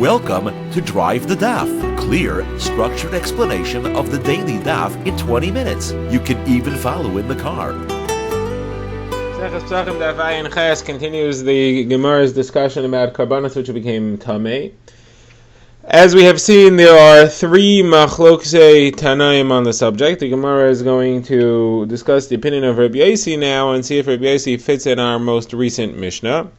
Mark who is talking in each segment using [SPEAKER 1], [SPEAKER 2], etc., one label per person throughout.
[SPEAKER 1] Welcome to Drive the Daf. Clear, structured explanation of the daily Daf in 20 minutes. You can even follow in the car.
[SPEAKER 2] Pesachim Daf continues the Gemara's discussion about karbanos which became tamei. As we have seen, there are three machlokse tanaim on the subject. The Gemara is going to discuss the opinion of Rabbi Yossi now and see if Rabbi Yossi fits in our most recent Mishnah.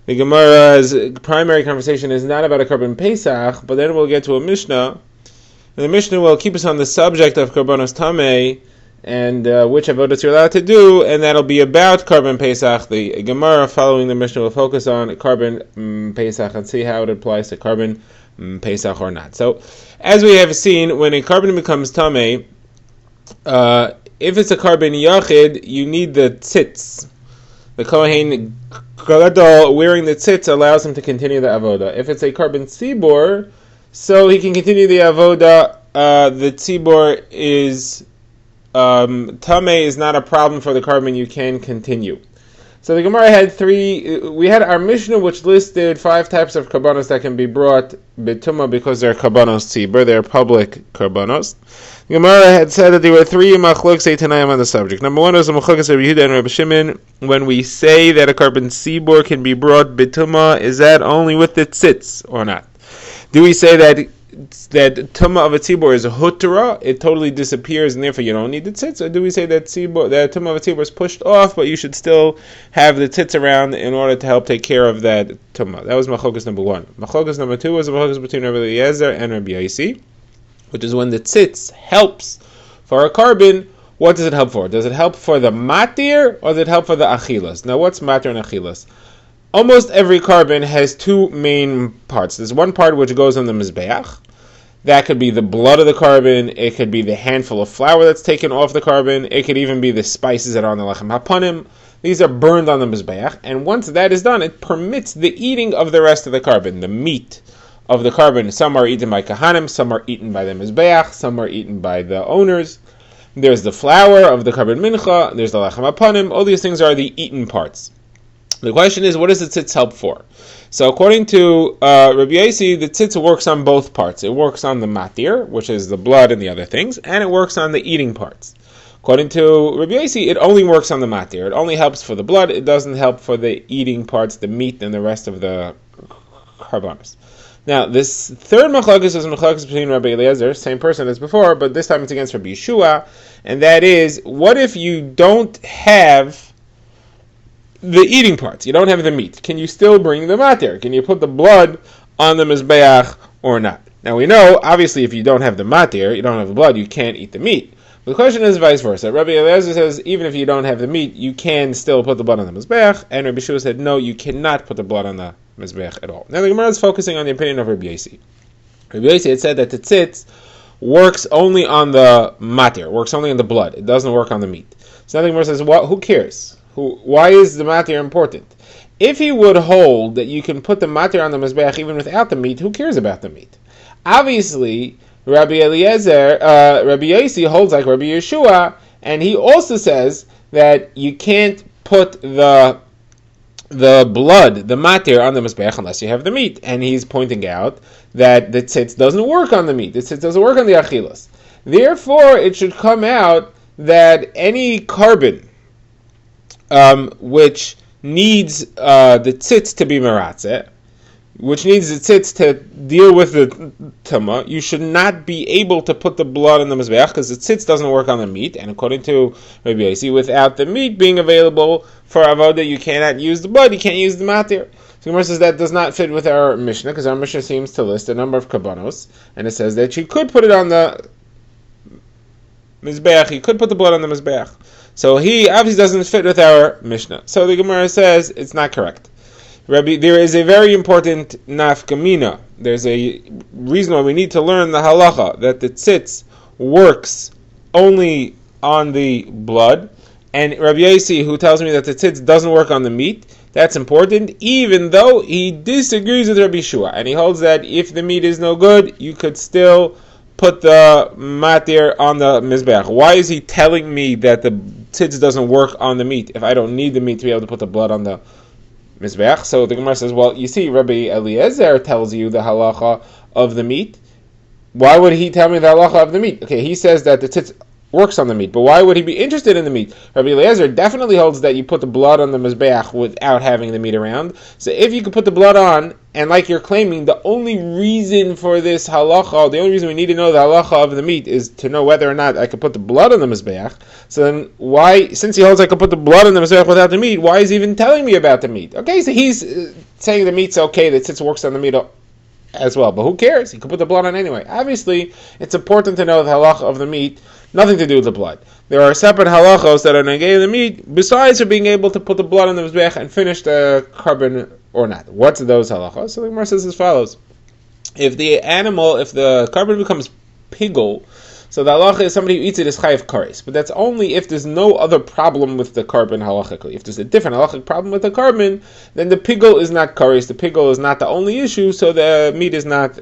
[SPEAKER 2] The Gemara's primary conversation is not about a Karban Pesach, but then we'll get to a Mishnah. And the Mishnah will keep us on the subject of Karbanos Tamei and which avodas you're allowed to do, and that'll be about Karban Pesach. The Gemara following the Mishnah will focus on Karban Pesach and see how it applies to Karban Pesach or not. So, as we have seen, when a Karban becomes Tamei, if it's a Karban Yachid, you need the tzitz. The Kohen Gadol wearing the tzitz allows him to continue the avoda. If it's a Karban tzibor, so he can continue the avoda. The tzibor is tamei is not a problem for the Karban. You can continue. So the Gemara had three. We had our Mishnah which listed 5 types of karbanos that can be brought b'tumah because they're karbanos tzibor. They're public karbanos. The Gemara had said that there were 3 machlokes tanaim on the subject. Number 1 is the machlokes of Yehuda and Rabbi Shimon. When we say that a karban tzibor can be brought b'tumah, is that only with the tzitz or not? Do we say that tumah of a tzibor is a hutara, it totally disappears and therefore you don't need the tzitz? Or do we say that tumah of a tzibor is pushed off, but you should still have the tzitz around in order to help take care of that tumah? That was machlokes number 1. Machlokes number 2 was the machlokes between Rabbi Eliezer and Rabbi Yossi, which is when the tzitz helps for a karban. What does it help for? Does it help for the matir or does it help for the achilas? Now, what's matir and achilas? Almost every karban has 2 main parts. There's one part which goes on the mizbeach. That could be the blood of the karban. It could be the handful of flour that's taken off the karban. It could even be the spices that are on the lechem hapanim. These are burned on the mizbeach. And once that is done, it permits the eating of the rest of the karban, the meat of the karban. Some are eaten by kahanim, some are eaten by the mizbeach, some are eaten by the owners. There's the flour of the karban mincha, there's the lechem hapanim. All these things are the eaten parts. The question is, what does the tzitz help for? So according to Rabbi Yossi, the tzitz works on both parts. It works on the matir, which is the blood and the other things, and it works on the eating parts. According to Rabbi Yossi, it only works on the matir. It only helps for the blood. It doesn't help for the eating parts, the meat, and the rest of the karbanos. Now, this third machlokes is machlokes between Rabbi Eliezer, same person as before, but this time it's against Rabbi Yeshua, and that is, what if you don't have the eating parts? You don't have the meat. Can you still bring the matir? Can you put the blood on the mizbeach or not? Now, we know, obviously, if you don't have the matir, you don't have the blood, you can't eat the meat. The question is vice versa. Rabbi Eliezer says, even if you don't have the meat, you can still put the blood on the mizbeach, and Rabbi Yeshua said, no, you cannot put the blood on the mizbeach at all. Now the Gemara is focusing on the opinion of Rabbi Yossi. Rabbi Yossi had said that the tzitz works only on the matir, works only on the blood. It doesn't work on the meat. So now the Gemara says, who cares? Why is the matir important? If he would hold that you can put the matir on the mizbeach even without the meat, who cares about the meat? Obviously, Rabbi Yossi holds like Rabbi Yeshua, and he also says that you can't put the blood, the matir, on the mizbeach unless you have the meat. And he's pointing out that the tzitz doesn't work on the meat. The tzitz doesn't work on the achilas. Therefore, it should come out that any karban which needs the tzitz to be meratzeh, which needs the tzitz to deal with the tumah, you should not be able to put the blood on the mizbeach because the tzitz doesn't work on the meat. And according to Rabbi Yossi, without the meat being available for avodah, you cannot use the blood, you can't use the matir. So Gemara says that does not fit with our Mishnah because our Mishnah seems to list a number of karbanos, and it says that you could put it on the mizbeach, you could put the blood on the mizbeach. So he obviously doesn't fit with our Mishnah. So the Gemara says it's not correct. There is a very important nafkamina. There's a reason why we need to learn the halacha, that the tzitz works only on the blood, and Rabbi Yossi, who tells me that the tzitz doesn't work on the meat, that's important, even though he disagrees with Rabbi Yeshua, and he holds that if the meat is no good, you could still put the matir on the mizbeach. Why is he telling me that the tzitz doesn't work on the meat if I don't need the meat to be able to put the blood on the mizbeach. So the Gemara says, well, you see, Rabbi Eliezer tells you the halacha of the meat. Why would he tell me the halacha of the meat? Okay, he says that the tzitz works on the meat, but why would he be interested in the meat? Rabbi Eliezer definitely holds that you put the blood on the mizbeach without having the meat around. So if you could put the blood on, and like you're claiming, the only reason for this halacha, the only reason we need to know the halacha of the meat is to know whether or not I could put the blood on the mizbeach. So then why, since he holds I could put the blood on the mizbeach without the meat, why is he even telling me about the meat? Okay, so he's saying the meat's okay, that tzitz works on the meat as well, but who cares? He could put the blood on anyway. Obviously, it's important to know the halacha of the meat, nothing to do with the blood. There are separate halachos that are negay the meat, besides for being able to put the blood on the mizbeach and finish the carbon or not. What's those halachos? So the Gemara says as follows: if the carbon becomes pigul, so the halacha is somebody who eats it is chayav kares, but that's only if there's no other problem with the carbon halachically. If there's a different halachic problem with the carbon, then the pigul is not kares. The pigul is not the only issue, so the meat is not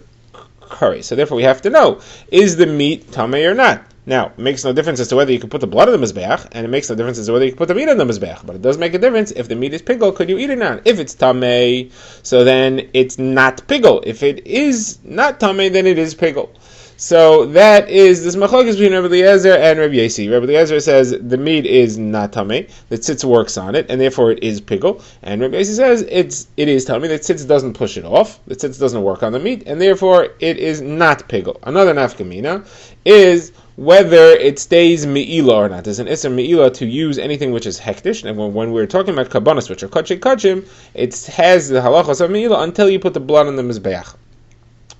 [SPEAKER 2] kares. So therefore, we have to know: is the meat tamei or not? Now, it makes no difference as to whether you can put the blood on the mizbeach, and it makes no difference as to whether you can put the meat on the mizbeach. But it does make a difference if the meat is pigul, could you eat it or not? If it's tamei, so then it's not pigul. If it is not tamei, then it is pigul. So that is this machlokes between Rabbi Eliezer and Rabbi Yosi. Rabbi Eliezer says the meat is not tamei, that tzitz works on it, and therefore it is pigul. And Rabbi Yosi says it is tamei, that tzitz doesn't push it off, that tzitz doesn't work on the meat, and therefore it is not pigul. Another nafkamina is whether it stays me'ila or not. There's an isser me'ila to use anything which is hektish, and when we're talking about kabbanas, which are kachim, it has the halachos of me'ila until you put the blood on the mizbeach.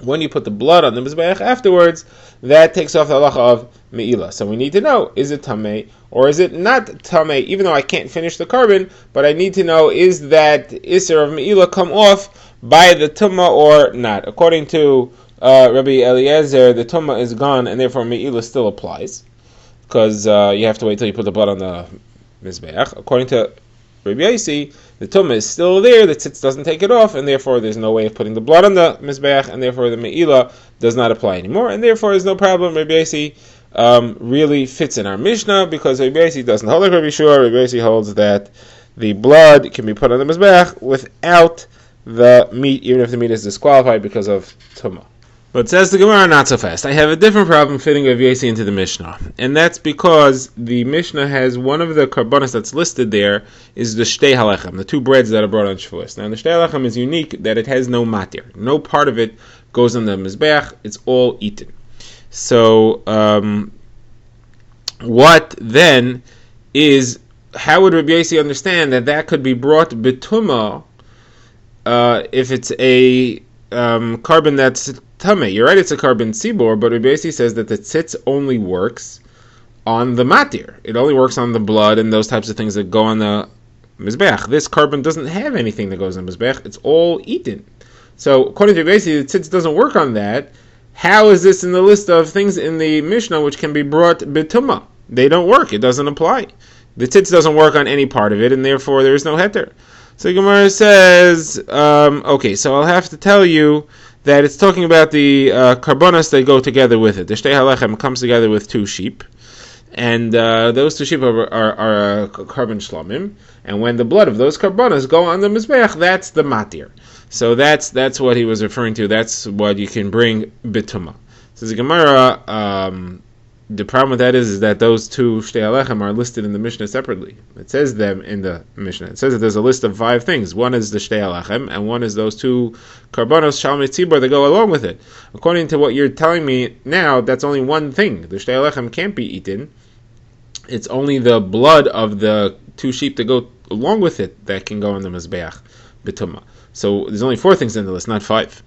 [SPEAKER 2] When you put the blood on the mizbeach afterwards, that takes off the halacha of me'ila. So we need to know, is it tamei or is it not tamei? Even though I can't finish the carbon, but I need to know, is that isser of me'ila come off by the tumma or not? According to Rabbi Eliezer, the tumma is gone, and therefore me'ila still applies, because you have to wait till you put the blood on the mizbeach. According to Rabbi Yosi, the tumma is still there, the tzitz doesn't take it off, and therefore there's no way of putting the blood on the mizbeach, and therefore the me'ila does not apply anymore, and therefore there's no problem. Rabbi Yosi really fits in our Mishnah, because Rabbi Yosi doesn't hold like Rabbi Shua. Rabbi Yosi holds that the blood can be put on the mizbeach without the meat, even if the meat is disqualified because of tumma. But says the Gemara, not so fast. I have a different problem fitting Rav Yosi into the Mishnah. And that's because the Mishnah has one of the karbonos that's listed there is the shtei halechem, the two breads that are brought on Shavuos. Now the shtei halechem is unique that it has no matir. No part of it goes on the mizbeach. It's all eaten. So what then is, how would Rav Yosi understand that could be brought bituma if it's a carbon that's tamei? You're right, it's a carbon tzibor, but Rabbi Yosi says that the tzitz only works on the matir. It only works on the blood and those types of things that go on the mizbeach. This carbon doesn't have anything that goes on the mizbeach. It's all eaten. So according to Rabbi Yosi, the tzitz doesn't work on that. How is this in the list of things in the Mishnah which can be brought bituma? They don't work. It doesn't apply. The tzitz doesn't work on any part of it, and therefore there is no heter. So Gemara says, okay, so I'll have to tell you that it's talking about the karbonos that go together with it. The shtei halechem comes together with two sheep, and those two sheep are carbon shlomim, and when the blood of those karbonos go on the mizbeach, that's the matir. So that's what he was referring to. That's what you can bring bituma. Says the Gemara, the problem with that is that those two shtei halechem are listed in the Mishnah separately. It says them in the Mishnah. It says that there's a list of 5 things. One is the shtei halechem, and one is those two karbonos shalmei tzibor that go along with it. According to what you're telling me now, that's only one thing. The shtei halechem can't be eaten. It's only the blood of the two sheep that go along with it that can go on the mizbeach bituma. So there's only 4 things in the list, not 5.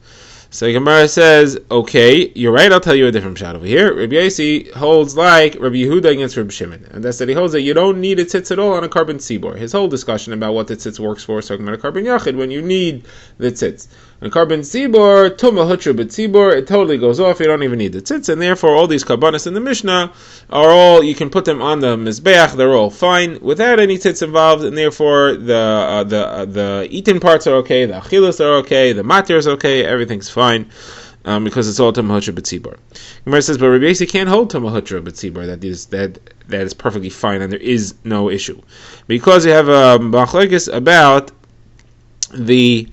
[SPEAKER 2] So Gemara says, okay, you're right, I'll tell you a different shot over here. Rabbi Yosi holds like Rabbi Yehuda against Rabbi Shimon. And that's that he holds that you don't need a tzitz at all on a carbon tzibor. His whole discussion about what the tzitz works for is talking about a carbon yachid when you need the tzitz. On a carbon tzibor, tumah hutra b'tzibor, it totally goes off, you don't even need the tzitz, and therefore all these karbonos in the Mishnah are all, you can put them on the mizbeach, they're all fine, without any tzitz involved, and therefore the eaten parts are okay, the achilas are okay, the matir is okay, everything's fine, because it's all tumah hutra b'tzibor. Gemara says, but Rabbi Yosi can't hold tumah hutra b'tzibor, that is perfectly fine, and there is no issue. Because you have a machlokes about the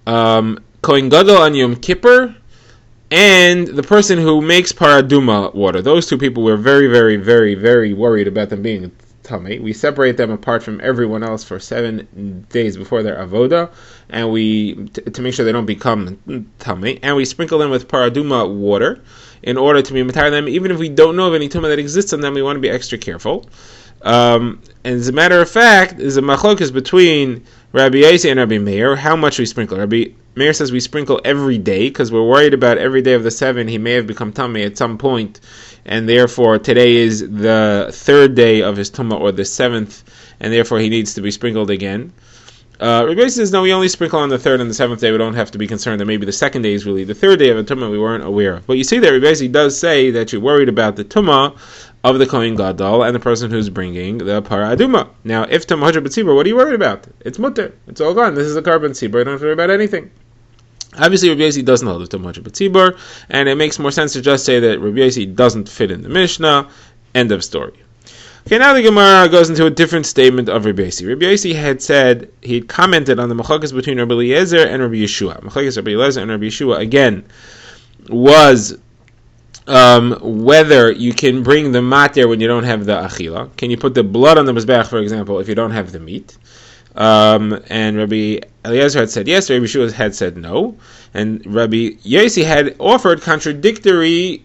[SPEAKER 2] Kohen Gadol on Yom Kippur and the person who makes paraduma water. Those two people were very, very, very, very worried about them being tamei. We separate them apart from everyone else for 7 days before their avoda, and we to make sure they don't become tamei, and we sprinkle them with paraduma water in order to be matar them. Even if we don't know of any tumah that exists in them, we want to be extra careful. And as a matter of fact, is a machlokas between Rabbi Yossi and Rabbi Meir how much we sprinkle. Rabbi Meir says we sprinkle every day because we're worried about every day of the 7 he may have become tamei at some point, and therefore today is the 3rd day of his tumah, or the 7th, and therefore he needs to be sprinkled again. Rabbi Yossi says no, we only sprinkle on the 3rd and the 7th day. We don't have to be concerned that maybe the 2nd day is really the 3rd day of a tumah we weren't aware of. But you see that Rabbi Yossi does say that you're worried about the tumah of the Kohen Gadol and the person who's bringing the Parah Aduma. Now, if Tumah B'tzibur, what are you worried about? It's mutter. It's all gone. This is a carbon tzibur. You don't have to worry about anything. Obviously, Rabbi Yossi doesn't hold the Tumah B'tzibur, and it makes more sense to just say that Rabbi Yossi doesn't fit in the Mishnah. End of story. Okay, now the Gemara goes into a different statement of Rabbi Yossi. Rabbi Yossi had said, he had commented on the Machakas between Rabbi Eliezer and Rabbi Yeshua. Machakas Rabbi Eliezer and Rabbi Yeshua, again, was whether you can bring the matir when you don't have the achila. Can you put the blood on the mizbeach, for example, if you don't have the meat? And Rabbi Eliezer had said yes, Rabbi Yeshua had said no, and Rabbi Yossi had offered contradictory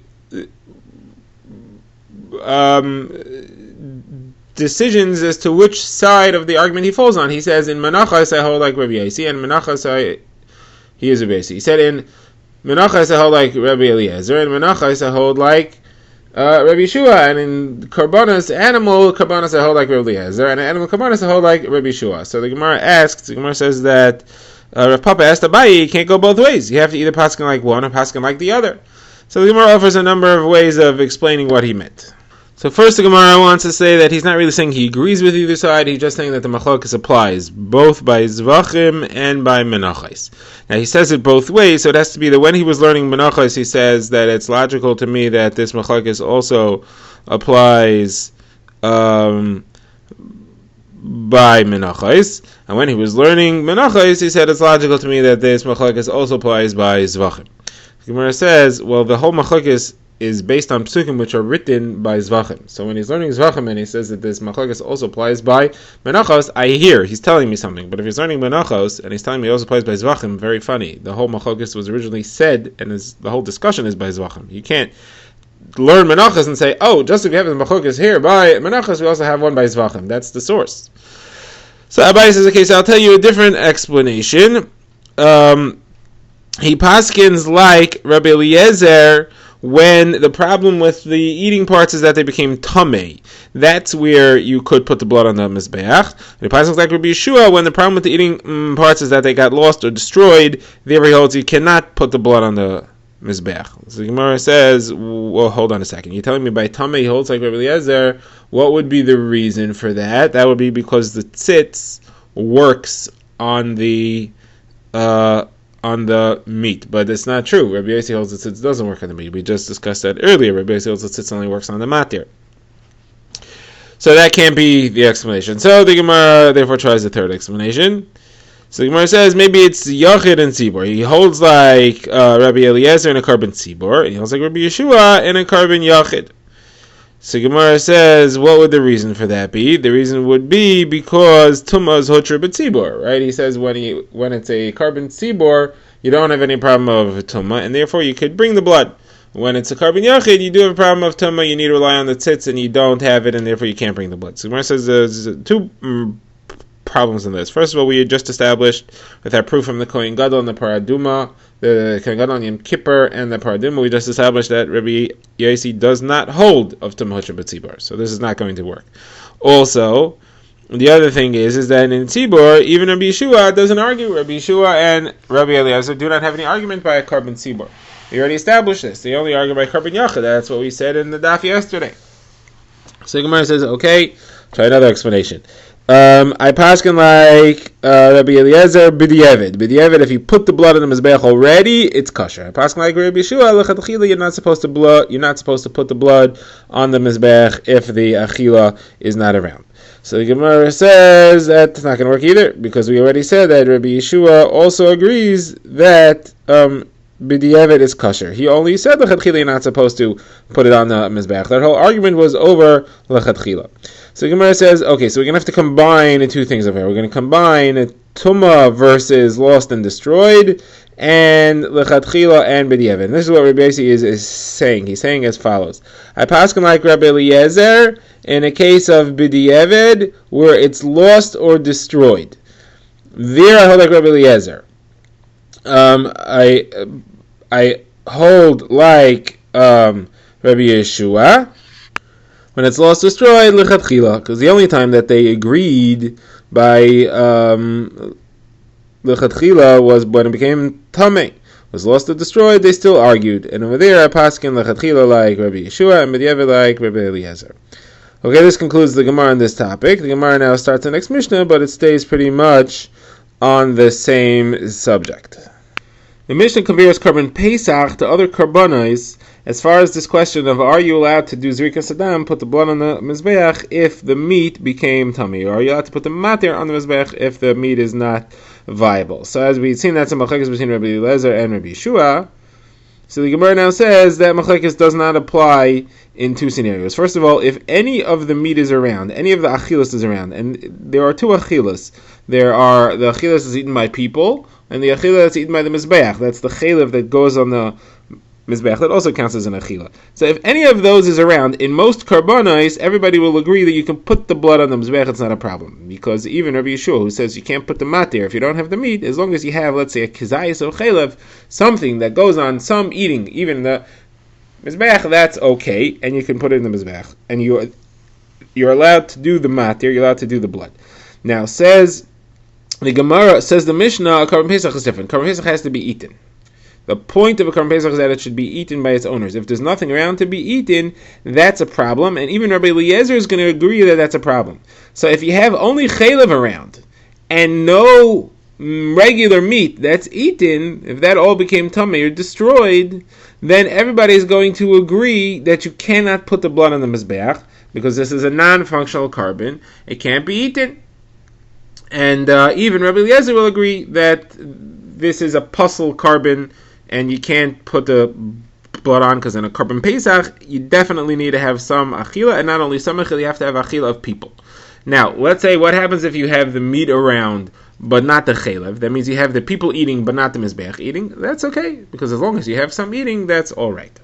[SPEAKER 2] decisions as to which side of the argument he falls on. He says in Menachos I hold like Rabbi Yossi, and Menachos he is Rabbi Yossi. He said in Menachos I hold like Rabbi Eliezer, and Menachos I hold like Rabbi Yeshua, and in Karbanos, animal Karbanos I hold like Rabbi Eliezer, and animal Karbanos I hold like Rabbi Yeshua. So the Gemara says that Rav Papa asked Abaye, you can't go both ways. You have to either paskin like one or paskin like the other. So the Gemara offers a number of ways of explaining what he meant. So first the Gemara wants to say that he's not really saying he agrees with either side, he's just saying that the machlokas applies both by Zvachim and by Menachos. Now he says it both ways, so it has to be that when he was learning Menachos, he says that it's logical to me that this machlokas also applies by Menachos, and when he was learning Menachos, he said it's logical to me that this machlokas also applies by Zvachim. The Gemara says, well, the whole machlokas is based on psukim which are written by Zvachim. So when he's learning Zvachim and he says that this machlokes also applies by Menachos, I hear he's telling me something. But if he's learning Menachos and he's telling me it also applies by Zvachim, very funny. The whole machlokes was originally said, and the whole discussion is by Zvachim. You can't learn Menachos and say, oh, just if you have the machlokes here by Menachos, we also have one by Zvachim. That's the source. So Abaye says, okay, so I'll tell you a different explanation. He paskins like Rabbi Eliezer when the problem with the eating parts is that they became tamei. That's where you could put the blood on the mizbeach. It paskins like Rabbi Yeshua when the problem with the eating parts is that they got lost or destroyed. There he holds you cannot put the blood on the mizbeach. So the Gemara says, well, hold on a second. You're telling me by tamei he holds like Rabbi Eliezer. What would be the reason for that? That would be because the tzitz works on the meat, but it's not true. Rabbi Yossi holds that tzitz doesn't work on the meat. We just discussed that earlier. Rabbi Yossi holds that tzitz only works on the matir. So that can't be the explanation. So the Gemara therefore tries the third explanation. So the Gemara says maybe it's Yachid and Tzibor. He holds like Rabbi Eliezer in a carbon Tzibor, and he holds like Rabbi Yeshua in a carbon Yachid. So Gemara says, what would the reason for that be? The reason would be because Tumah is Hotra B'Tzibor, right? He says when it's a carbon Tzibor, you don't have any problem of Tumah, and therefore you could bring the blood. When it's a carbon Yachid, you do have a problem of Tumah, you need to rely on the tzitz, and you don't have it, and therefore you can't bring the blood. So Gemara says there's two problems in this. First of all, we had just established with our proof from the Kohen Gadol and the Paraduma, the Kohen Gadol on Yom Kippur and the Paraduma, we just established that Rabbi Yossi does not hold of Tumah B'Tzibor, so this is not going to work. Also, the other thing is that in Tzibor, even Rabbi Yeshua doesn't argue. Rabbi Yeshua and Rabbi Eliezer do not have any argument by a carbon Tzibor. We already established this. They only argue by carbon Yachid. That's what we said in the Daf yesterday. So Gemara says, okay, try another explanation. I paskin like Rabbi Eliezer b'diavad. B'diavad, if you put the blood in the mizbeach already, it's kosher. I paskin like Rabbi Yeshua l'chadchila. You're not supposed to put the blood on the mizbeach if the achila is not around. So the Gemara says that's not going to work either, because we already said that Rabbi Yeshua also agrees that b'diavad is kosher. He only said l'chadchila you're not supposed to put it on the mizbeach. That whole argument was over l'chadchila. So the Gemara says, okay, so we're going to have to combine the two things over here. We're going to combine tumah versus lost and destroyed, and l'chadchila and b'diavad. And this is what Rabbi Yossi is saying. He's saying as follows: I paskin like Rabbi Eliezer in a case of b'diavad where it's lost or destroyed. There I hold like Rabbi Eliezer. I hold like Rabbi Yeshua when it's lost, destroyed, l'chadchila, because the only time that they agreed by l'chadchila was when it became tamei. Was lost or destroyed, they still argued. And over there, I paskin l'chadchila like Rabbi Yeshua and b'diavad like Rabbi Eliezer. Okay, this concludes the Gemara on this topic. The Gemara now starts the next Mishnah, but it stays pretty much on the same subject. The Mishnah compares Karban Pesach to other Karbanos as far as this question of are you allowed to do Zrikas Adam, put the blood on the Mizbeach if the meat became tummy, or are you allowed to put the matir on the Mizbeach if the meat is not viable? So as we've seen, that's a machlekes between Rabbi Eliezer and Rabbi Yeshua. So the Gemara now says that machlekes does not apply in two scenarios. First of all, if any of the meat is around, any of the achilas is around, and there are two achilas. There are the achilas is eaten by people, and the achilah that's eaten by the mizbeach. That's the chalev that goes on the mizbeach. That also counts as an achilah. So if any of those is around, in most karbanos, everybody will agree that you can put the blood on the mizbeach. It's not a problem, because even Rabbi Yeshua, who says you can't put the matir if you don't have the meat, as long as you have, let's say, a concise or chalev, something that goes on some eating, even the mizbeach, that's okay, and you can put it in the mizbeach, and you're allowed to do the matir. You're allowed to do the blood. Now says the Gemara, says the Mishnah, a Karban Pesach is different. Karban Pesach has to be eaten. The point of a Karban Pesach is that it should be eaten by its owners. If there's nothing around to be eaten, that's a problem. And even Rabbi Eliezer is going to agree that that's a problem. So if you have only chalev around and no regular meat that's eaten, if that all became tummy or destroyed, then everybody is going to agree that you cannot put the blood on the mizbeach because this is a non-functional carbon. It can't be eaten. And even Rabbi Eliezer will agree that this is a puzzle carbon and you can't put the blood on, because in a Karban Pesach you definitely need to have some achila, and not only some achila, you have to have achila of people. Now, let's say what happens if you have the meat around but not the chalev? That means you have the people eating but not the mizbeach eating. That's okay, because as long as you have some eating, that's all right.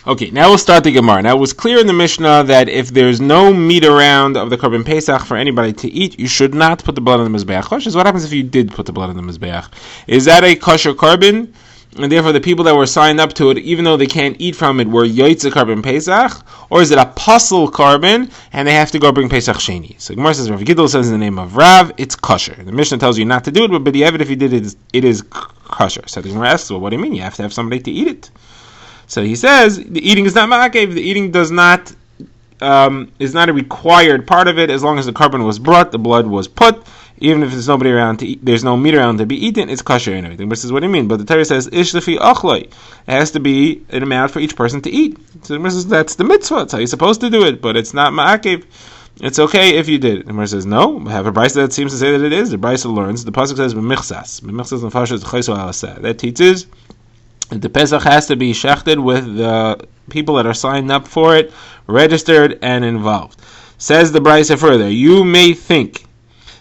[SPEAKER 2] Okay, now we'll start the Gemara. Now it was clear in the Mishnah that if there's no meat around of the Karban Pesach for anybody to eat, you should not put the blood on the Mizbeach. Question is, what happens if you did put the blood on the Mizbeach? Is that a kosher carbon? And therefore the people that were signed up to it, even though they can't eat from it, were Yoitze Karban Pesach? Or is it a puzzle carbon and they have to go bring Pesach Sheni? So Gemara says, Rav Gidl says in the name of Rav, it's kosher. The Mishnah tells you not to do it, but b'diavad if you did it is kosher. So the Gemara asks, well, what do you mean? You have to have somebody to eat it. So he says the eating is not ma'akev. The eating is not a required part of it. As long as the carbon was brought, the blood was put. Even if there's nobody around to eat, there's no meat around to be eaten, it's kosher and everything. But says, what do you mean? But the Torah says ish lefi achloi. It has to be an amount for each person to eat. So the says that's the mitzvah. That's how you're supposed to do it. But it's not ma'akev. It's okay if you did it. The Gemara says no. We have a brisa that seems to say that it is. The brisa learns. The pasuk says b'michsas. B'michsas nefashos chayso alaseh. That teaches the Pesach has to be shechted with the people that are signed up for it, registered and involved. Says the Brisa further, you may think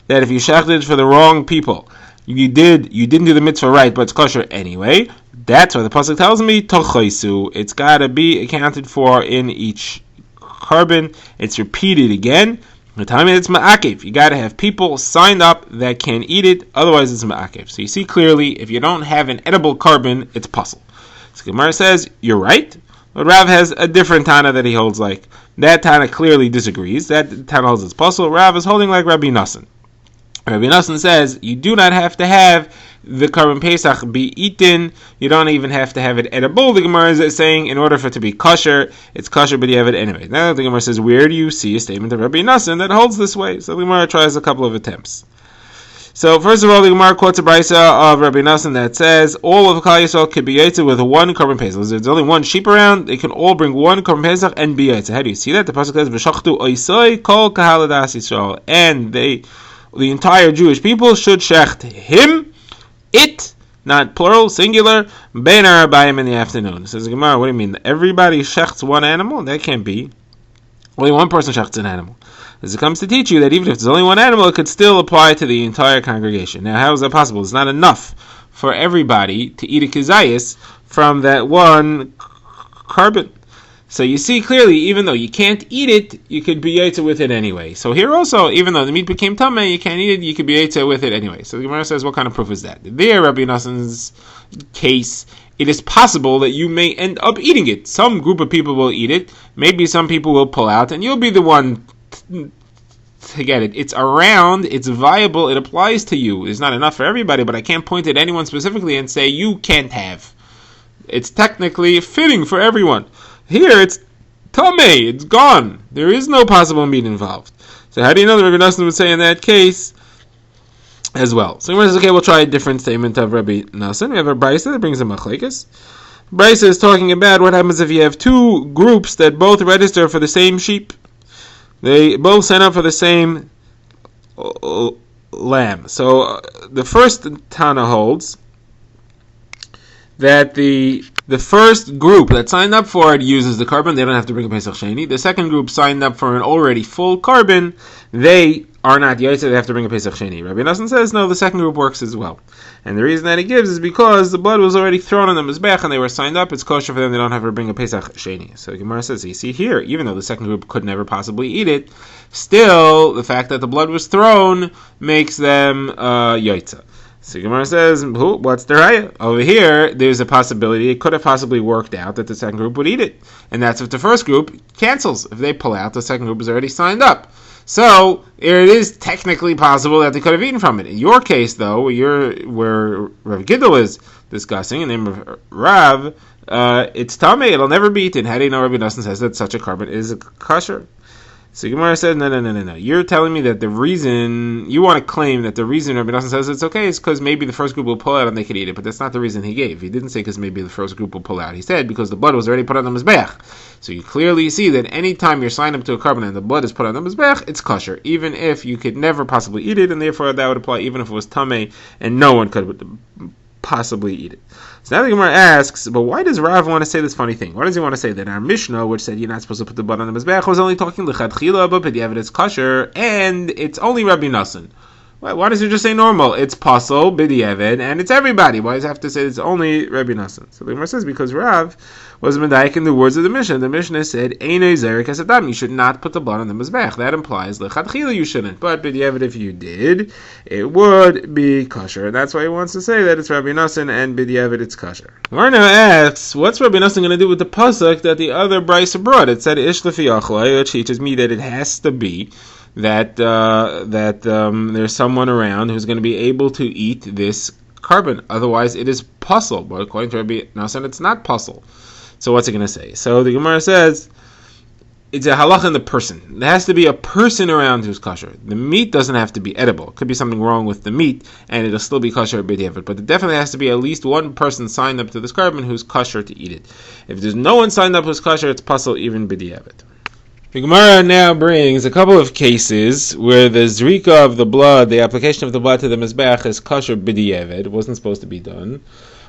[SPEAKER 2] that if you shechted for the wrong people, you didn't do the mitzvah right, but it's kosher anyway. That's why the pasuk tells me tochaisu. It's got to be accounted for in each carbon. It's repeated again. The time it's ma'akev. You got to have people signed up that can eat it, otherwise it's ma'akev. So you see clearly, if you don't have an edible carbon, it's puzzle. So Gemara says, you're right, but Rav has a different Tana that he holds like. That Tana clearly disagrees. That Tana holds it's puzzle. Rav is holding like Rabbi Nassan. Rabbi Nassan says, you do not have to have the Karban Pesach be eaten. You don't even have to have it edible. The Gemara is saying, in order for it to be kosher, it's kosher, but you have it anyway. Now the Gemara says, where do you see a statement of Rabbi Nassan that holds this way? So the Gemara tries a couple of attempts. So first of all, the Gemara quotes a brisa of Rabbi Nassan that says all of Klal Yisrael could be yaitza with one korban pesach. There's only one sheep around; they can all bring one korban pesach and be yaitza. How do you see that? The pasuk says v'shachtu oisoi kol kahal adas Yisrael, and the entire Jewish people should shecht him, it, not plural, singular, bein harabayim in the afternoon. Says the Gemara, what do you mean? Everybody shechts one animal? That can't be. Only one person shechts an animal. As it comes to teach you that even if there's only one animal, it could still apply to the entire congregation. Now, how is that possible? It's not enough for everybody to eat a concise from that one carbon. So you see clearly, even though you can't eat it, you could be yaitza with it anyway. So here also, even though the meat became tameh, you can't eat it, you could be yaitza with it anyway. So the Gemara says, what kind of proof is that? There, Rabbi Nassan's case, it is possible that you may end up eating it. Some group of people will eat it, maybe some people will pull out, and you'll be the one to get it. It's around, it's viable, it applies to you. It's not enough for everybody, but I can't point at anyone specifically and say you can't have. It's technically fitting for everyone. Here it's tameh, it's gone. There is no possible meat involved. So how do you know that Rabbi Nassan would say in that case as well? So he says, okay, we'll try a different statement of Rabbi Nassan. We have a brisa that brings a machlekes. Brisa is talking about what happens if you have two groups that both register for the same sheep. They both sign up for the same lamb. So the first Tana holds that the first group that signed up for it uses the carbon. They don't have to bring a Pesach Sheni. The second group signed up for an already full carbon. They are not yaitza. They have to bring a Pesach Sheni. Rabbi Nassan says, no, the second group works as well. And the reason that he gives is because the blood was already thrown on the mizbech and they were signed up. It's kosher for them. They don't have to bring a Pesach Sheni. So the Gemara says, you see here, even though the second group could never possibly eat it, still the fact that the blood was thrown makes them yaitza. So Gemara says, what's the raya? Over here, there's a possibility, it could have possibly worked out that the second group would eat it. And that's if the first group cancels. If they pull out, the second group is already signed up. So, it is technically possible that they could have eaten from it. In your case, though, where Rav Gidel is discussing, in the name of Rav, it's tameh, it'll never be eaten. How do you know Rabbi Nassan says that such a carbon is kosher? So Gemara said, no. You're telling me that the reason, you want to claim that the reason Rabbi Nassan says it's okay is because maybe the first group will pull out and they could eat it, but that's not the reason he gave. He didn't say because maybe the first group will pull out. He said because the blood was already put on the mizbech. So you clearly see that any time you're signed up to a carbon and the blood is put on the mizbech, it's kosher, even if you could never possibly eat it, and therefore that would apply even if it was tameh and no one could possibly eat it. So now the Gemara asks, but why does Rav want to say this funny thing? Why does he want to say that our Mishnah, which said you're not supposed to put the blood on the mizbech, was only talking l'chadchila, but b'diavad it's kosher, and it's only Rabbi Nassan? Why does he just say normal? It's pasol, b'diavad, and it's everybody. Why does he have to say it's only Rabbi Nassan? So the Gemara says because Rav was medayik in the words of the Mishnah. The Mishnah said, Einei zerek hasadam, you should not put the blood on the mizbech. That implies l'chadchila you shouldn't. But b'diavad, if you did, it would be kosher. And that's why he wants to say that it's Rabbi Nassan and b'diavad it's kosher. Gemara now asks, what's Rabbi Nassan going to do with the pasuk that the other brisa brought? It said ish lefi achlai, which teaches me that it has to be that there's someone around who's going to be able to eat this carbon. Otherwise, it is pasol. But according to Rabbi Nassan, it's not pasol. So what's it going to say? So the Gemara says it's a halach in the person. There has to be a person around who's kosher. The meat doesn't have to be edible. It could be something wrong with the meat, and it'll still be kosher b'diavad. But it definitely has to be at least one person signed up to this carbon who's kosher to eat it. If there's no one signed up who's kosher, it's pasol even b'diavad. The Gemara now brings a couple of cases where the zrika of the blood, the application of the blood to the mizbech, is kosher b'diavad. It wasn't supposed to be done.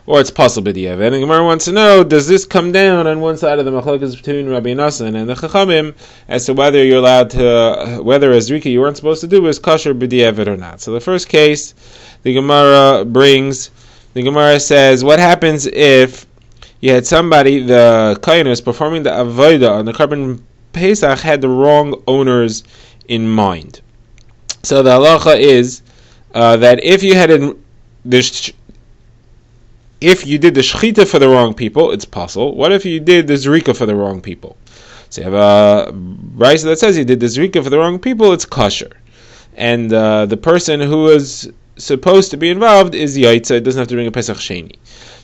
[SPEAKER 2] Or it's pasol b'diavad. And the Gemara wants to know, does this come down on one side of the machlokes between Rabbi Nassan and the Chachamim as to whether you're allowed to, whether a zrika you weren't supposed to do is kosher b'diavad or not? So the first case the Gemara says, what happens if you had somebody, the kohen who's performing the avodah on the carbon Pesach had the wrong owners in mind. So the halacha is that if you did the shechita for the wrong people, it's pasol. What if you did the zrika for the wrong people? So you have a brisa that says you did the zrika for the wrong people, it's kosher. And the person who is supposed to be involved is Yaitza. It doesn't have to bring a Pesach Sheni.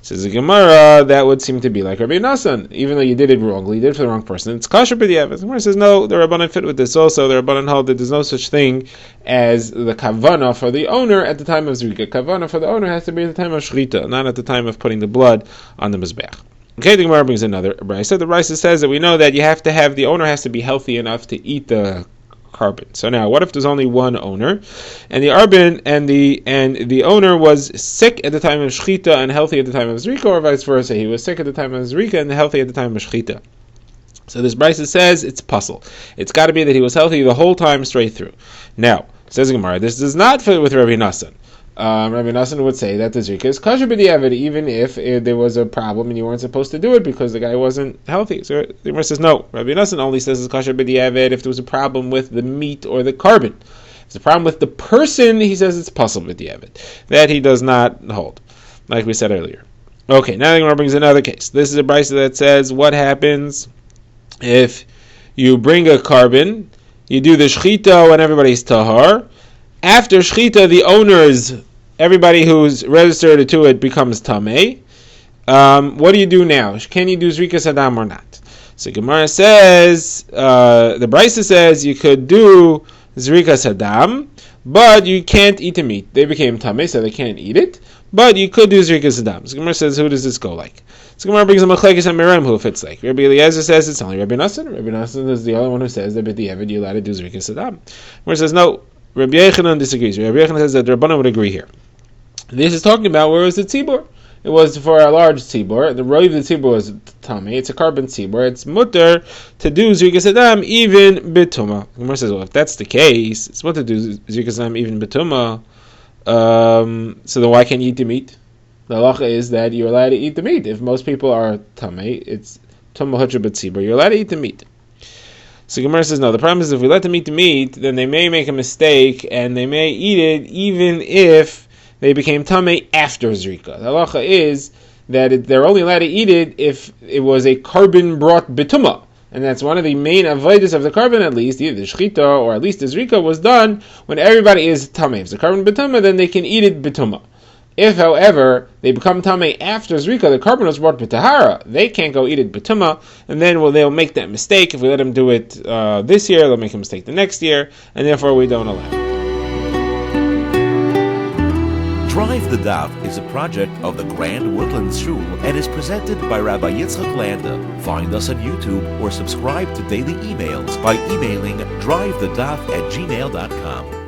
[SPEAKER 2] Says the Gemara, that would seem to be like Rabbi Nassan. Even though you did it wrongly, you did it for the wrong person, it's Kasher B'diavad. The Gemara says, no, the Rabbanan fit with this also. The Rabbanan hold that there's no such thing as the Kavana for the owner at the time of Zrika. Kavana for the owner has to be at the time of Shrita, not at the time of putting the blood on the Mizbeach. Okay, the Gemara brings another Brisa. The Brisa says that we know that you have to have, the owner has to be healthy enough to eat the carbon. So now, what if there's only one owner, and the arbin and the owner was sick at the time of shchita and healthy at the time of zrika, or vice versa? He was sick at the time of zrika and healthy at the time of shchita. So this brisa says it's puzzle. It's got to be that he was healthy the whole time straight through. Now, says Gemara, this does not fit with Rabbi Nassan. Rabbi Nassan would say that the zrika is kasher b'diavad, even if there was a problem and you weren't supposed to do it because the guy wasn't healthy. So the Gemara says no. Rabbi Nassan only says it's kasher b'diavad if there was a problem with the meat or the carbon. If there's a problem with the person, he says it's puzzle b'diavad. That he does not hold, like we said earlier. Okay, now the Gemara brings another case. This is a brisa that says what happens if you bring a carbon, you do the shchita when everybody's tahar. After shchita, the owners, everybody who's registered to it becomes tamei. What do you do now? Can you do zrikas hadam or not? So Gemara says, the Brisa says you could do zrikas hadam, but you can't eat the meat. They became tamei, so they can't eat it. But you could do zrikas hadam. So Gemara says, who does this go like? So Gemara brings a machlekes and merem who fits like. Rabbi Eliezer says it's only Rabbi Nassan. Rabbi Nassan is the only one who says that b'diavad you're allowed to do zrikas hadam. Gemara says no. Rabbi Yechanan disagrees. Rabbi Yechanan says that the Rabbanan would agree here. This is talking about where it was the tzibur. It was for a large tzibur. The roiv the tzibur was tummy. It's a carbon tzibur. It's mutter to do zrikas hadam even betuma. The Gemara says, well, if that's the case, it's mutter to do zrikas hadam even betuma. So then why can't you eat the meat? The halacha is that you're allowed to eat the meat. If most people are tummy, it's tumah hutra b'tzibur. You're allowed to eat the meat. So Gemara says, no, the problem is if we let them eat the meat, then they may make a mistake, and they may eat it even if they became tamei after zrika. The halacha is that they're only allowed to eat it if it was a carbon brought betuma. And that's one of the main avodas of the carbon, at least, either the shchita or at least the zrika was done when everybody is tamei. If it's a carbon betuma, then they can eat it betuma. If, however, they become tamei after zrika, the carbon was brought b'tahara, they can't go eat it b'tumah, and then they'll make that mistake. If we let them do it this year, they'll make a mistake the next year, and therefore we don't allow it.
[SPEAKER 1] Drive the Daf is a project of the Grand Woodlands Shul and is presented by Rabbi Yitzchak Landa. Find us on YouTube or subscribe to daily emails by emailing drivethedaf@gmail.com.